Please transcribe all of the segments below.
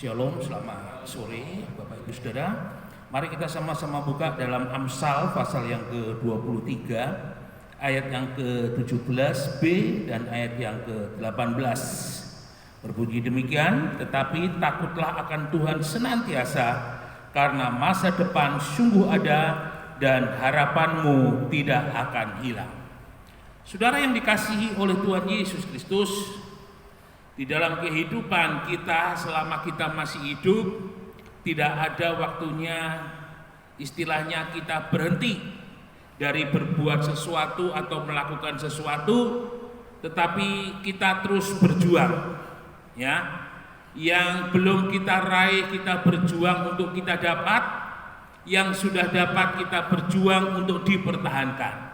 Shalom, selamat sore Bapak Ibu Saudara. Mari kita sama-sama buka dalam Amsal pasal yang ke-23 ayat yang ke-17b dan ayat yang ke-18. Berbunyi demikian, tetapi takutlah akan Tuhan senantiasa, karena masa depan sungguh ada dan harapanmu tidak akan hilang. Saudara yang dikasihi oleh Tuhan Yesus Kristus, di dalam kehidupan kita selama kita masih hidup, tidak ada waktunya istilahnya kita berhenti dari berbuat sesuatu atau melakukan sesuatu, tetapi kita terus berjuang. Ya, yang belum kita raih kita berjuang untuk kita dapat, yang sudah dapat kita berjuang untuk dipertahankan.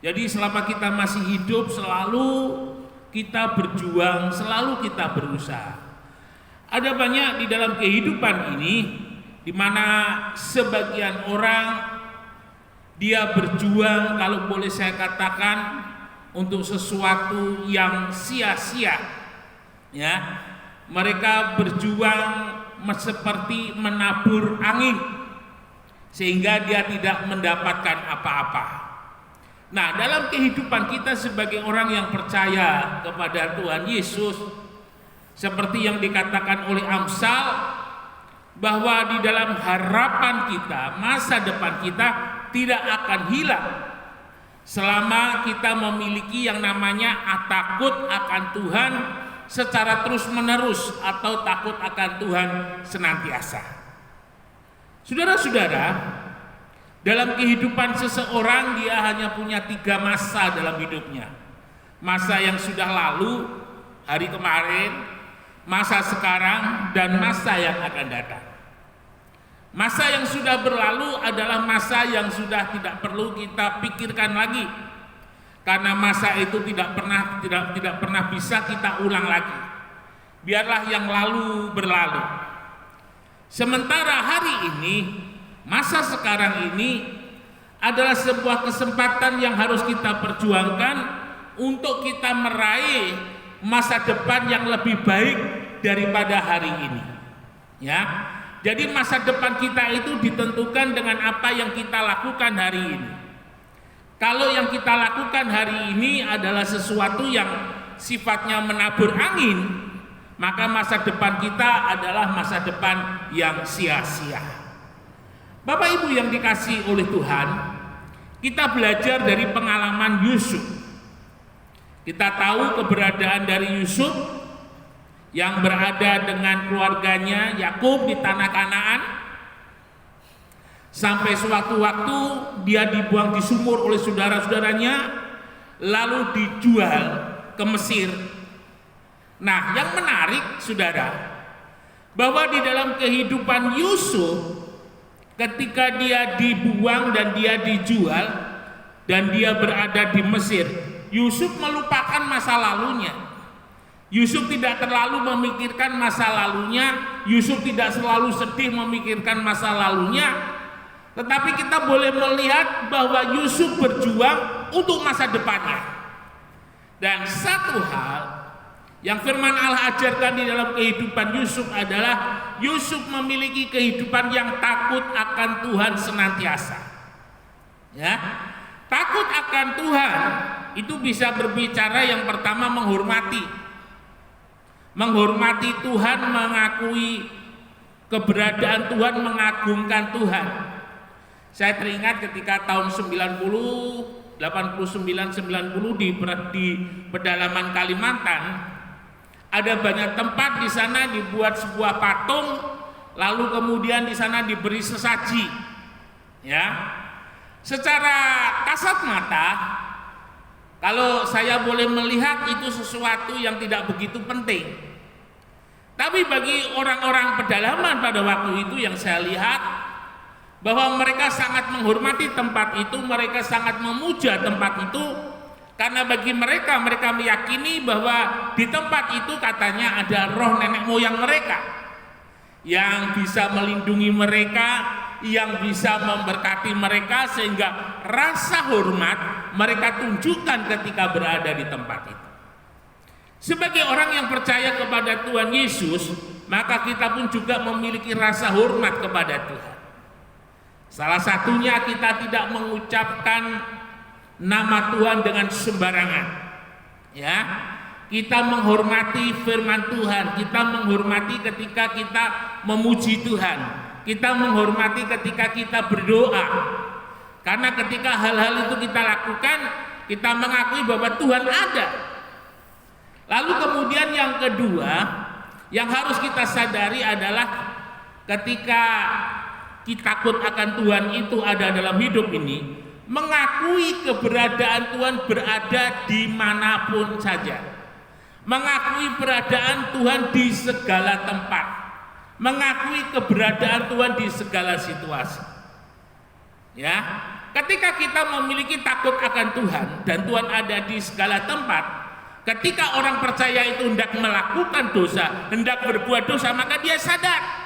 Jadi selama kita masih hidup selalu kita berjuang, selalu kita berusaha. Ada banyak di dalam kehidupan ini di mana sebagian orang dia berjuang, kalau boleh saya katakan, untuk sesuatu yang sia-sia. Ya, mereka berjuang seperti menabur angin sehingga dia tidak mendapatkan apa-apa. Nah, dalam kehidupan kita sebagai orang yang percaya kepada Tuhan Yesus, seperti yang dikatakan oleh Amsal, bahwa di dalam harapan kita, masa depan kita tidak akan hilang selama kita memiliki yang namanya takut akan Tuhan secara terus-menerus atau takut akan Tuhan senantiasa. Saudara-saudara, dalam kehidupan seseorang dia hanya punya 3 masa dalam hidupnya. Masa yang sudah lalu, hari kemarin, masa sekarang, dan masa yang akan datang. Masa yang sudah berlalu adalah masa yang sudah tidak perlu kita pikirkan lagi, karena masa itu tidak pernah bisa kita ulang lagi. Biarlah yang lalu berlalu. Sementara hari ini, masa sekarang ini adalah sebuah kesempatan yang harus kita perjuangkan untuk kita meraih masa depan yang lebih baik daripada hari ini. Ya, jadi masa depan kita itu ditentukan dengan apa yang kita lakukan hari ini. Kalau yang kita lakukan hari ini adalah sesuatu yang sifatnya menabur angin, maka masa depan kita adalah masa depan yang sia-sia. Bapak Ibu yang dikasihi oleh Tuhan, kita belajar dari pengalaman Yusuf. Kita tahu keberadaan dari Yusuf yang berada dengan keluarganya Yakub di tanah Kanaan, sampai suatu waktu dia dibuang di sumur oleh saudara-saudaranya, lalu dijual ke Mesir. Nah, yang menarik saudara, bahwa di dalam kehidupan Yusuf, ketika dia dibuang dan dia dijual dan dia berada di Mesir, Yusuf melupakan masa lalunya. Yusuf tidak terlalu memikirkan masa lalunya, Yusuf tidak selalu sedih memikirkan masa lalunya, tetapi kita boleh melihat bahwa Yusuf berjuang untuk masa depannya. Dan satu hal yang firman Allah ajarkan di dalam kehidupan Yusuf adalah Yusuf memiliki kehidupan yang takut akan Tuhan senantiasa. Ya, takut akan Tuhan itu bisa berbicara yang pertama menghormati Tuhan, mengakui keberadaan Tuhan, mengagungkan Tuhan. Saya teringat ketika tahun 89-90 di pedalaman Kalimantan, ada banyak tempat di sana dibuat sebuah patung, lalu kemudian di sana diberi sesaji. Ya, secara kasat mata, kalau saya boleh melihat itu sesuatu yang tidak begitu penting. Tapi bagi orang-orang pedalaman pada waktu itu yang saya lihat, bahwa mereka sangat menghormati tempat itu, mereka sangat memuja tempat itu. Karena bagi mereka meyakini bahwa di tempat itu katanya ada roh nenek moyang mereka yang bisa melindungi mereka, yang bisa memberkati mereka, sehingga rasa hormat mereka tunjukkan ketika berada di tempat itu. Sebagai orang yang percaya kepada Tuhan Yesus, maka kita pun juga memiliki rasa hormat kepada Tuhan. Salah satunya kita tidak mengucapkan nama Tuhan dengan sembarangan. Ya, kita menghormati firman Tuhan, kita menghormati ketika kita memuji Tuhan, kita menghormati ketika kita berdoa. Karena ketika hal-hal itu kita lakukan, kita mengakui bahwa Tuhan ada. Lalu kemudian yang kedua, yang harus kita sadari adalah ketika kita takut akan Tuhan itu ada dalam hidup ini, mengakui keberadaan Tuhan berada dimanapun saja, mengakui keberadaan Tuhan di segala tempat, mengakui keberadaan Tuhan di segala situasi. Ya, ketika kita memiliki takut akan Tuhan dan Tuhan ada di segala tempat, ketika orang percaya itu hendak melakukan dosa, hendak berbuat dosa, maka dia sadar.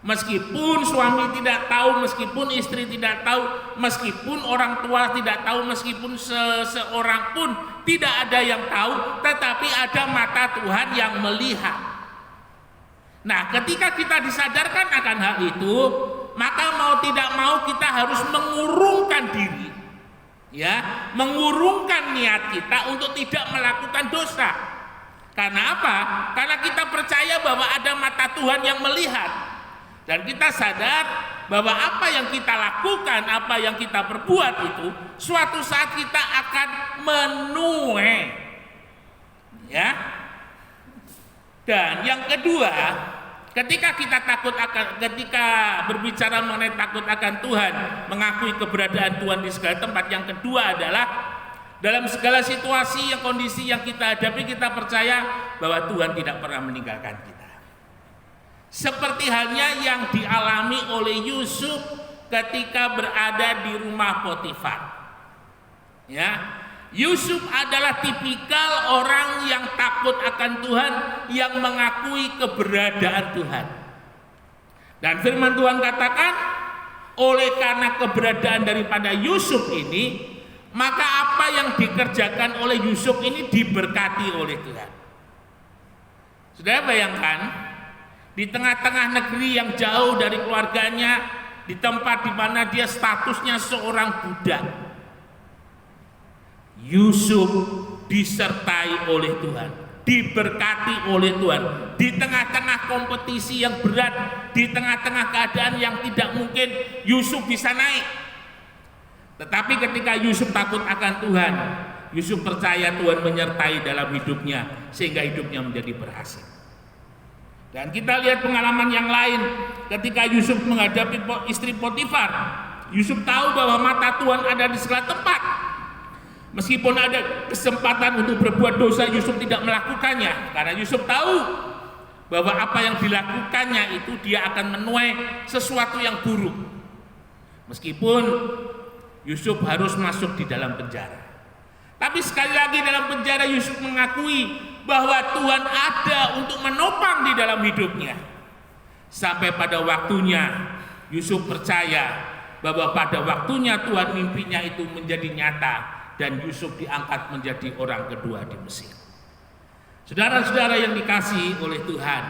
Meskipun suami tidak tahu, meskipun istri tidak tahu, meskipun orang tua tidak tahu, meskipun seseorang pun tidak ada yang tahu, tetapi ada mata Tuhan yang melihat. Nah, ketika kita disadarkan akan hal itu, maka mau tidak mau kita harus mengurungkan diri, ya, mengurungkan niat kita untuk tidak melakukan dosa. Karena apa? Karena kita percaya bahwa ada mata Tuhan yang melihat. Dan kita sadar bahwa apa yang kita lakukan, apa yang kita perbuat itu suatu saat kita akan menuai. Ya. Dan yang kedua, ketika berbicara mengenai takut akan Tuhan, mengakui keberadaan Tuhan di segala tempat, yang kedua adalah dalam segala situasi yang kondisi yang kita hadapi, kita percaya bahwa Tuhan tidak pernah meninggalkan kita. Seperti halnya yang dialami oleh Yusuf ketika berada di rumah Potifar. Ya, Yusuf adalah tipikal orang yang takut akan Tuhan, yang mengakui keberadaan Tuhan. Dan firman Tuhan katakan, oleh karena keberadaan daripada Yusuf ini, maka apa yang dikerjakan oleh Yusuf ini diberkati oleh Tuhan. Saudara bayangkan, di tengah-tengah negeri yang jauh dari keluarganya, di tempat di mana dia statusnya seorang budak, Yusuf disertai oleh Tuhan, diberkati oleh Tuhan. Di tengah-tengah kompetisi yang berat, di tengah-tengah keadaan yang tidak mungkin Yusuf bisa naik, tetapi ketika Yusuf takut akan Tuhan, Yusuf percaya Tuhan menyertai dalam hidupnya sehingga hidupnya menjadi berhasil. Dan kita lihat pengalaman yang lain ketika Yusuf menghadapi istri Potifar. Yusuf tahu bahwa mata Tuhan ada di segala tempat. Meskipun ada kesempatan untuk berbuat dosa, Yusuf tidak melakukannya, karena Yusuf tahu bahwa apa yang dilakukannya itu dia akan menuai sesuatu yang buruk. Meskipun Yusuf harus masuk di dalam penjara, tapi sekali lagi dalam penjara Yusuf mengakui bahwa Tuhan ada untuk menopang di dalam hidupnya. Sampai pada waktunya Yusuf percaya bahwa pada waktunya Tuhan mimpinya itu menjadi nyata, dan Yusuf diangkat menjadi orang kedua di Mesir. Saudara-saudara yang dikasihi oleh Tuhan,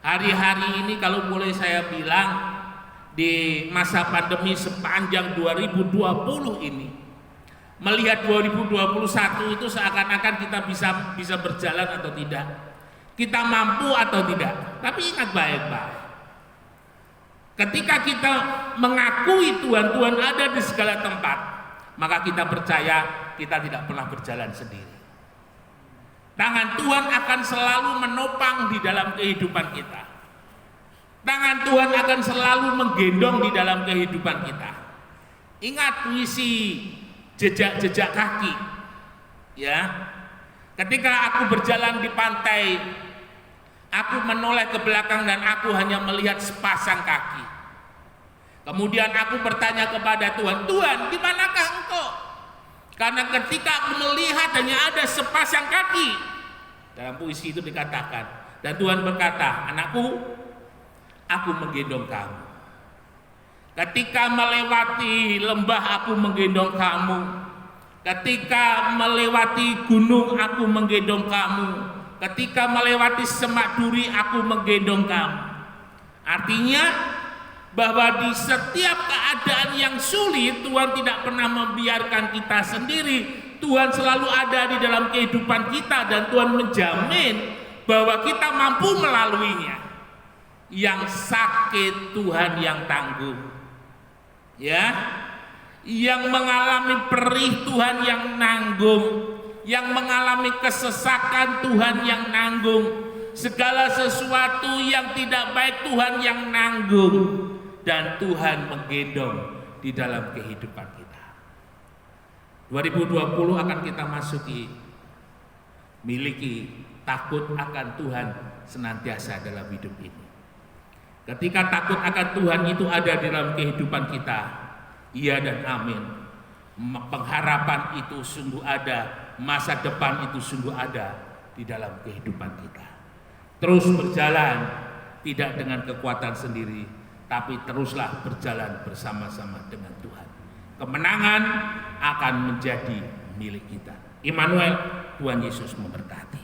hari-hari ini kalau boleh saya bilang, di masa pandemi sepanjang 2020 ini, melihat 2021 itu seakan-akan kita bisa berjalan atau tidak, kita mampu atau tidak. Tapi ingat baik-baik, ketika kita mengakui Tuhan ada di segala tempat, maka kita percaya kita tidak pernah berjalan sendiri. Tangan Tuhan akan selalu menopang di dalam kehidupan kita. Tangan Tuhan akan selalu menggendong di dalam kehidupan kita. Ingat puisi jejak-jejak kaki, ya. Ketika aku berjalan di pantai, aku menoleh ke belakang dan aku hanya melihat sepasang kaki. Kemudian aku bertanya kepada Tuhan, Tuhan, di manakah Engkau? Karena ketika aku melihat hanya ada sepasang kaki. Dalam puisi itu dikatakan, dan Tuhan berkata, anakku, aku menggendong kamu. Ketika melewati lembah, aku menggendong kamu. Ketika melewati gunung, aku menggendong kamu. ketika melewati semak duri aku menggendong kamu. Artinya bahwa di setiap keadaan yang sulit Tuhan tidak pernah membiarkan kita sendiri. Tuhan selalu ada di dalam kehidupan kita dan Tuhan menjamin bahwa kita mampu melaluinya. Yang sakit Tuhan yang tanggung, ya, yang mengalami perih Tuhan yang nanggung, yang mengalami kesesakan Tuhan yang nanggung, segala sesuatu yang tidak baik Tuhan yang nanggung, dan Tuhan menggendong di dalam kehidupan kita. 2020 akan kita masuki, miliki takut akan Tuhan senantiasa dalam hidup ini. Ketika takut akan Tuhan itu ada di dalam kehidupan kita, iya dan amin. Pengharapan itu sungguh ada, masa depan itu sungguh ada di dalam kehidupan kita. Terus berjalan, tidak dengan kekuatan sendiri, tapi teruslah berjalan bersama-sama dengan Tuhan. Kemenangan akan menjadi milik kita. Immanuel, Tuhan Yesus memberkati.